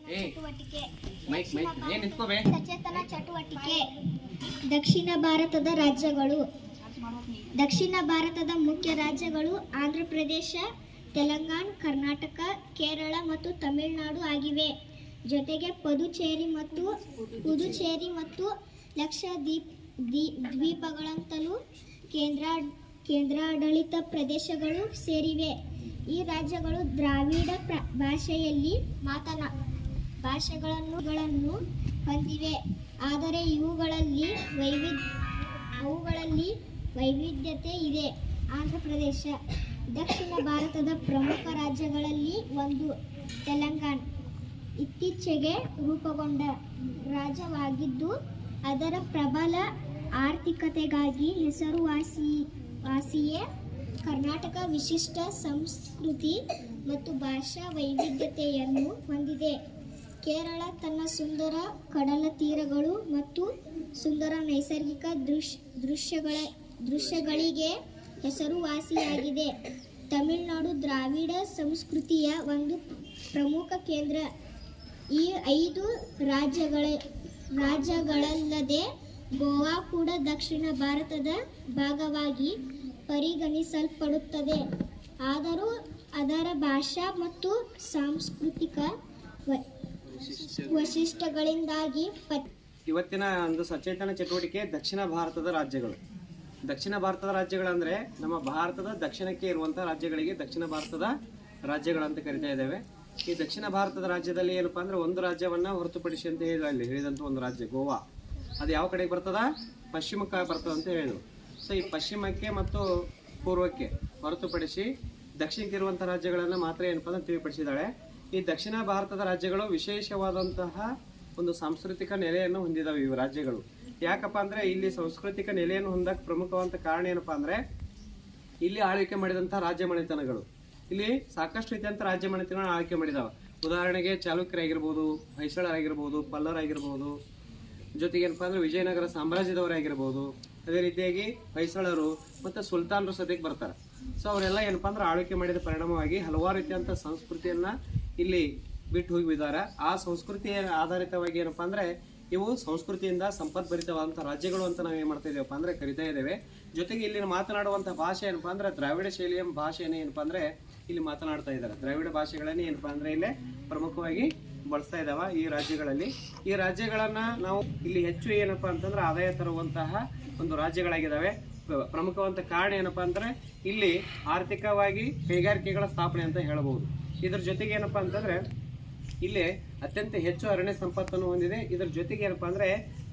ಚಟುವಟಿಕೆ ಸಚೇತನ ಚಟುವಟಿಕೆ. ದಕ್ಷಿಣ ಭಾರತದ ರಾಜ್ಯಗಳು. ದಕ್ಷಿಣ ಭಾರತದ ಮುಖ್ಯ ರಾಜ್ಯಗಳು ಆಂಧ್ರ ಪ್ರದೇಶ, ತೆಲಂಗಾಣ, ಕರ್ನಾಟಕ, ಕೇರಳ ಮತ್ತು ತಮಿಳುನಾಡು ಆಗಿವೆ. ಜೊತೆಗೆ ಪುದುಚೇರಿ ಮತ್ತು ಲಕ್ಷದ್ವೀಪಗಳಂತಲೂ ಕೇಂದ್ರಾಡಳಿತ ಪ್ರದೇಶಗಳು ಸೇರಿವೆ. ಈ ರಾಜ್ಯಗಳು ದ್ರಾವಿಡ ಭಾಷೆಗಳನ್ನು ಹೊಂದಿವೆ, ಆದರೆ ಅವುಗಳಲ್ಲಿ ವೈವಿಧ್ಯತೆ ಇದೆ. ಆಂಧ್ರ ಪ್ರದೇಶ ದಕ್ಷಿಣ ಭಾರತದ ಪ್ರಮುಖ ರಾಜ್ಯಗಳಲ್ಲಿ ಒಂದು. ತೆಲಂಗಾಣ ಇತ್ತೀಚೆಗೆ ರೂಪುಗೊಂಡ ರಾಜ್ಯವಾಗಿದ್ದು, ಅದರ ಪ್ರಬಲ ಆರ್ಥಿಕತೆಗಾಗಿ ಹೆಸರುವಾಸಿಯೇ. ಕರ್ನಾಟಕ ವಿಶಿಷ್ಟ ಸಂಸ್ಕೃತಿ ಮತ್ತು ಭಾಷಾ ವೈವಿಧ್ಯತೆಯನ್ನು ಹೊಂದಿದೆ. ಕೇರಳ ತನ್ನ ಸುಂದರ ಕಡಲ ತೀರಗಳು ಮತ್ತು ಸುಂದರ ನೈಸರ್ಗಿಕ ದೃಶ್ಯಗಳಿಗೆ ಹೆಸರುವಾಸಿಯಾಗಿದೆ. ತಮಿಳುನಾಡು ದ್ರಾವಿಡ ಸಂಸ್ಕೃತಿಯ ಒಂದು ಪ್ರಮುಖ ಕೇಂದ್ರ. ಈ 5 ರಾಜ್ಯಗಳಲ್ಲದೆ ಗೋವಾ ಕೂಡ ದಕ್ಷಿಣ ಭಾರತದ ಭಾಗವಾಗಿ ಪರಿಗಣಿಸಲ್ಪಡುತ್ತದೆ. ಆದರೂ ಅದರ ಭಾಷಾ ಮತ್ತು ಸಾಂಸ್ಕೃತಿಕ ವೈಶಿಷ್ಟ್ಯಗಳಿಂದಾಗಿ ಇವತ್ತಿನ ಒಂದು ಸಚೇತನ ಚಟುವಟಿಕೆ ದಕ್ಷಿಣ ಭಾರತದ ರಾಜ್ಯಗಳು. ದಕ್ಷಿಣ ಭಾರತದ ರಾಜ್ಯಗಳಂದರೆ ನಮ್ಮ ಭಾರತದ ದಕ್ಷಿಣಕ್ಕೆ ಇರುವಂಥ ರಾಜ್ಯಗಳಿಗೆ ದಕ್ಷಿಣ ಭಾರತದ ರಾಜ್ಯಗಳಂತ ಕರಿತಾ ಇದ್ದೇವೆ. ಈ ದಕ್ಷಿಣ ಭಾರತದ ರಾಜ್ಯದಲ್ಲಿ ಏನಪ್ಪಾ ಅಂದರೆ ಒಂದು ರಾಜ್ಯವನ್ನು ಹೊರತುಪಡಿಸಿ ಅಂತ ಹೇಳಿದಂಥ ಒಂದು ರಾಜ್ಯ ಗೋವಾ. ಅದು ಯಾವ ಕಡೆಗೆ ಬರ್ತದ? ಪಶ್ಚಿಮಕ್ಕೆ ಬರ್ತದೆ ಅಂತ ಹೇಳಿದ್ರು. ಸೊ ಈ ಪಶ್ಚಿಮಕ್ಕೆ ಮತ್ತು ಪೂರ್ವಕ್ಕೆ ಹೊರತುಪಡಿಸಿ ದಕ್ಷಿಣಕ್ಕೆ ಇರುವಂಥ ರಾಜ್ಯಗಳನ್ನು ಮಾತ್ರ ಏನಪ್ಪ ಅಂತ ತಿಳಿಪಡಿಸಿದ್ದಾಳೆ. ಈ ದಕ್ಷಿಣ ಭಾರತದ ರಾಜ್ಯಗಳು ವಿಶೇಷವಾದಂತಹ ಒಂದು ಸಾಂಸ್ಕೃತಿಕ ನೆಲೆಯನ್ನು ಹೊಂದಿದ್ದಾವೆ. ಇವು ರಾಜ್ಯಗಳು ಯಾಕಪ್ಪ ಅಂದರೆ ಇಲ್ಲಿ ಸಾಂಸ್ಕೃತಿಕ ನೆಲೆಯನ್ನು ಹೊಂದಕ್ಕೆ ಪ್ರಮುಖವಾದ ಕಾರಣ ಏನಪ್ಪಾ ಅಂದರೆ ಇಲ್ಲಿ ಆಳ್ವಿಕೆ ಮಾಡಿದಂಥ ರಾಜ್ಯ ಮನೆತನಗಳು. ಇಲ್ಲಿ ಸಾಕಷ್ಟು ರೀತಿಯಂಥ ರಾಜ್ಯ ಮನೆತನಗಳನ್ನು ಆಳ್ವಿಕೆ ಮಾಡಿದಾವೆ. ಉದಾಹರಣೆಗೆ ಚಾಲುಕ್ಯರಾಗಿರ್ಬೋದು, ಹೊಯ್ಸಳರಾಗಿರ್ಬೋದು, ಪಲ್ಲರಾಗಿರ್ಬೋದು, ಜೊತೆಗೆ ಏನಪ್ಪ ಅಂದರೆ ವಿಜಯನಗರ ಸಾಮ್ರಾಜ್ಯದವರಾಗಿರ್ಬೋದು, ಅದೇ ರೀತಿಯಾಗಿ ಹೊಯ್ಸಳರು ಮತ್ತು ಸುಲ್ತಾನರು ಸದ್ಯಕ್ಕೆ ಬರ್ತಾರೆ. ಸೊ ಅವರೆಲ್ಲ ಏನಪ್ಪ ಅಂದ್ರೆ ಆಳ್ವಿಕೆ ಮಾಡಿದ ಪರಿಣಾಮವಾಗಿ ಹಲವಾರು ರೀತಿಯಂಥ ಸಂಸ್ಕೃತಿಯನ್ನು ಇಲ್ಲಿ ಬಿಟ್ಟು ಹೋಗಿದ್ದಾರೆ. ಆ ಸಂಸ್ಕೃತಿಯ ಆಧಾರಿತವಾಗಿ ಏನಪ್ಪ ಅಂದರೆ ಇವು ಸಂಸ್ಕೃತಿಯಿಂದ ಸಂಪದ್ಭರಿತವಾದಂಥ ರಾಜ್ಯಗಳು ಅಂತ ನಾವು ಏನು ಮಾಡ್ತಾ ಇದ್ದೇವಪ್ಪ ಅಂದರೆ ಕರಿತಾ ಇದ್ದೇವೆ. ಜೊತೆಗೆ ಇಲ್ಲಿನ ಮಾತನಾಡುವಂಥ ಭಾಷೆ ಏನಪ್ಪ ಅಂದರೆ ದ್ರಾವಿಡ ಶೈಲಿಯ ಭಾಷೆಯನ್ನು ಏನಪ್ಪ ಅಂದರೆ ಇಲ್ಲಿ ಮಾತನಾಡ್ತಾ ಇದ್ದಾರೆ. ದ್ರಾವಿಡ ಭಾಷೆಗಳನ್ನೇ ಏನಪ್ಪ ಅಂದರೆ ಇಲ್ಲೇ ಪ್ರಮುಖವಾಗಿ ಬಳಸ್ತಾ ಇದ್ದಾವೆ ಈ ರಾಜ್ಯಗಳಲ್ಲಿ. ಈ ರಾಜ್ಯಗಳನ್ನು ನಾವು ಇಲ್ಲಿ ಹೆಚ್ಚು ಏನಪ್ಪ ಅಂತಂದ್ರೆ ಆದಾಯ ತರುವಂತಹ ಒಂದು ರಾಜ್ಯಗಳಾಗಿದ್ದಾವೆ. ಪ್ರಮುಖವಾದ ಕಾರಣ ಏನಪ್ಪ ಅಂದರೆ ಇಲ್ಲಿ ಆರ್ಥಿಕವಾಗಿ ಕೈಗಾರಿಕೆಗಳ ಸ್ಥಾಪನೆ ಅಂತ ಹೇಳಬಹುದು. ಇದ್ರ ಜೊತೆಗೆ ಏನಪ್ಪ ಅಂತಂದರೆ ಇಲ್ಲಿ ಅತ್ಯಂತ ಹೆಚ್ಚು ಅರಣ್ಯ ಸಂಪತ್ತನ್ನು ಹೊಂದಿದೆ. ಇದರ ಜೊತೆಗೆ ಏನಪ್ಪ ಅಂದರೆ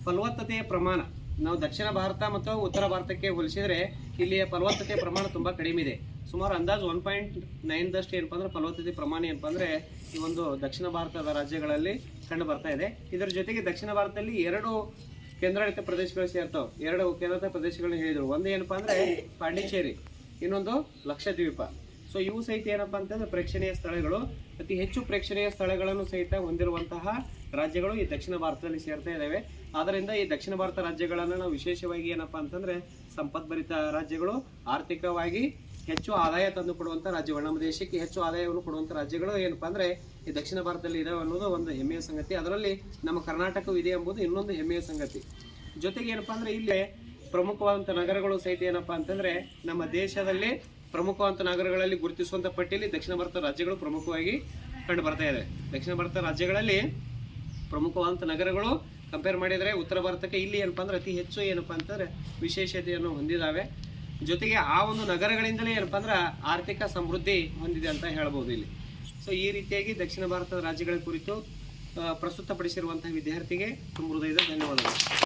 ಫಲವತ್ತತೆಯ ಪ್ರಮಾಣ ನಾವು ದಕ್ಷಿಣ ಭಾರತ ಮತ್ತು ಉತ್ತರ ಭಾರತಕ್ಕೆ ಹೋಲಿಸಿದರೆ ಇಲ್ಲಿಯ ಫಲವತ್ತತೆಯ ಪ್ರಮಾಣ ತುಂಬ ಕಡಿಮೆ ಇದೆ. ಸುಮಾರು ಅಂದಾಜು 1.9 ಏನಪ್ಪ ಅಂದರೆ ಫಲವತ್ತತೆ ಪ್ರಮಾಣ ಏನಪ್ಪ ಅಂದರೆ ಈ ಒಂದು ದಕ್ಷಿಣ ಭಾರತದ ರಾಜ್ಯಗಳಲ್ಲಿ ಕಂಡು ಬರ್ತಾ ಇದೆ. ಇದರ ಜೊತೆಗೆ ದಕ್ಷಿಣ ಭಾರತದಲ್ಲಿ 2 ಕೇಂದ್ರಾಡಳಿತ ಪ್ರದೇಶಗಳು ಸೇರ್ತಾವೆ. 2 ಕೇಂದ್ರಾಡಳಿತ ಪ್ರದೇಶಗಳನ್ನ ಹೇಳಿದರು. ಒಂದು ಏನಪ್ಪ ಅಂದರೆ ಪಾಂಡಿಚೇರಿ, ಇನ್ನೊಂದು ಲಕ್ಷದ್ವೀಪ. ಸೊ ಇವು ಸಹಿತ ಏನಪ್ಪ ಅಂತಂದ್ರೆ ಪ್ರೇಕ್ಷಣೀಯ ಸ್ಥಳಗಳು. ಅತಿ ಹೆಚ್ಚು ಪ್ರೇಕ್ಷಣೀಯ ಸ್ಥಳಗಳನ್ನು ಸಹಿತ ಹೊಂದಿರುವಂತಹ ರಾಜ್ಯಗಳು ಈ ದಕ್ಷಿಣ ಭಾರತದಲ್ಲಿ ಸೇರ್ತಾ ಇದ್ದಾವೆ. ಆದ್ದರಿಂದ ಈ ದಕ್ಷಿಣ ಭಾರತ ರಾಜ್ಯಗಳನ್ನು ನಾವು ವಿಶೇಷವಾಗಿ ಏನಪ್ಪ ಅಂತಂದ್ರೆ ಸಂಪದ್ಭರಿತ ರಾಜ್ಯಗಳು, ಆರ್ಥಿಕವಾಗಿ ಹೆಚ್ಚು ಆದಾಯ ತಂದು ಕೊಡುವಂಥ ರಾಜ್ಯಗಳು, ನಮ್ಮ ದೇಶಕ್ಕೆ ಹೆಚ್ಚು ಆದಾಯವನ್ನು ಕೊಡುವಂಥ ರಾಜ್ಯಗಳು ಏನಪ್ಪ ಅಂದರೆ ಈ ದಕ್ಷಿಣ ಭಾರತದಲ್ಲಿ ಇದಾವೆ ಅನ್ನೋದು ಒಂದು ಹೆಮ್ಮೆಯ ಸಂಗತಿ. ಅದರಲ್ಲಿ ನಮ್ಮ ಕರ್ನಾಟಕವು ಇದೆ ಎಂಬುದು ಇನ್ನೊಂದು ಹೆಮ್ಮೆಯ ಸಂಗತಿ. ಜೊತೆಗೆ ಏನಪ್ಪ ಅಂದರೆ ಇಲ್ಲಿ ಪ್ರಮುಖವಾದಂಥ ನಗರಗಳು ಸಹಿತ ಏನಪ್ಪ ಅಂತಂದರೆ ನಮ್ಮ ದೇಶದಲ್ಲಿ ಪ್ರಮುಖವಾದಂಥ ನಗರಗಳಲ್ಲಿ ಗುರುತಿಸುವಂಥ ಪಟ್ಟಿಯಲ್ಲಿ ದಕ್ಷಿಣ ಭಾರತ ರಾಜ್ಯಗಳು ಪ್ರಮುಖವಾಗಿ ಕಂಡು ಬರ್ತಾ ಇದೆ. ದಕ್ಷಿಣ ಭಾರತ ರಾಜ್ಯಗಳಲ್ಲಿ ಪ್ರಮುಖವಾದಂಥ ನಗರಗಳು ಕಂಪೇರ್ ಮಾಡಿದರೆ ಉತ್ತರ ಭಾರತಕ್ಕೆ ಇಲ್ಲಿ ಏನಪ್ಪ ಅಂದರೆ ಅತಿ ಹೆಚ್ಚು ಏನಪ್ಪ ಅಂತಂದರೆ ವಿಶೇಷತೆಯನ್ನು ಹೊಂದಿದ್ದಾವೆ. ಜೊತೆಗೆ ಆ ಒಂದು ನಗರಗಳಿಂದಲೇ ಏನಪ್ಪ ಅಂದ್ರೆ ಆರ್ಥಿಕ ಸಮೃದ್ಧಿ ಹೊಂದಿದೆ ಅಂತ ಹೇಳ್ಬೋದು ಇಲ್ಲಿ. ಸೊ ಈ ರೀತಿಯಾಗಿ ದಕ್ಷಿಣ ಭಾರತದ ರಾಜ್ಯಗಳ ಕುರಿತು ಪ್ರಸ್ತುತಪಡಿಸಿರುವಂತಹ ವಿದ್ಯಾರ್ಥಿಗೆ ತುಂಬ ಹೃದಯದ ಧನ್ಯವಾದಗಳು.